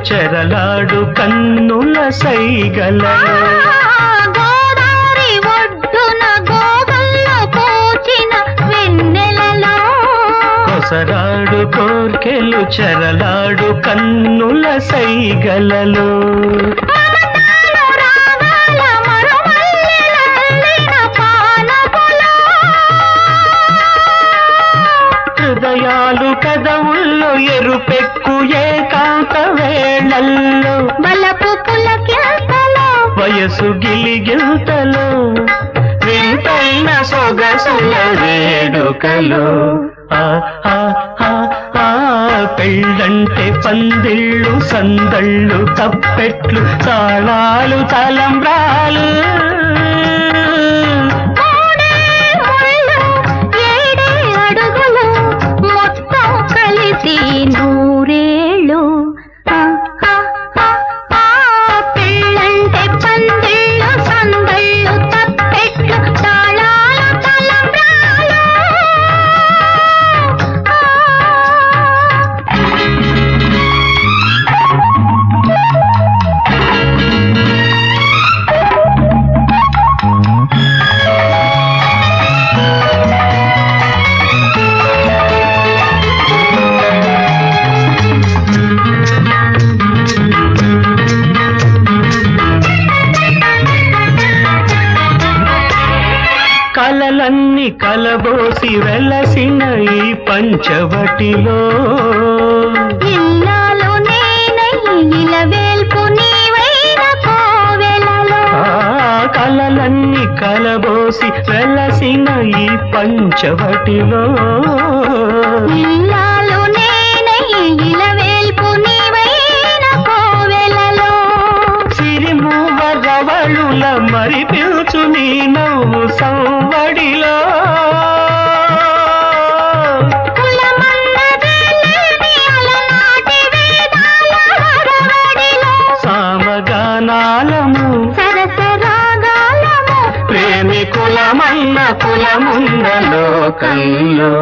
చెరలాడు కన్నుల సైగలలో గోదావరి ఒడ్డున గోగల్లో పూచిన వెన్నెలలో కొసరాడు కోర్కెలు చెరలాడు కన్నుల సైగలలో హృదయాలు కదవుల్లో ఎరుపెక్కు ఏకాంత వేళల్లో బలపు పులకింతలో వయసు గిలిగిల్తలో వింతైన సొగసుల వేడుకలో ఆ ఆ ఆ ఆ పెళ్ళంటే పందిళ్ళు సందళ్ళు తప్పెట్లు తాళాలు తలంబ్రాలు నూరేళ్ళు పెళ్ళంటే పందిళ్ళు సందళ్ళు తప్పెట్లు తాళాలు తలంబ్రాలు కలలన్నీ కలబోసి వెలసిన ఈ పంచవటిలో ఇల్లాలు నేనై ఇలవేల్పు నీవైన కోవెలలో కలలన్నీ కలబోసి వెలసిన ఈ పంచవటిలో ఇల్లాలు నేనై ఇలవేల్పు నీవైన కోవెలలో సిరిమూవ రవళుల మరి పిలుచు నీ నవ్వు సంవడిలో సామగానాలము సరసరాగాలము ప్రేమికులమన్న కులమున్న లోకంలో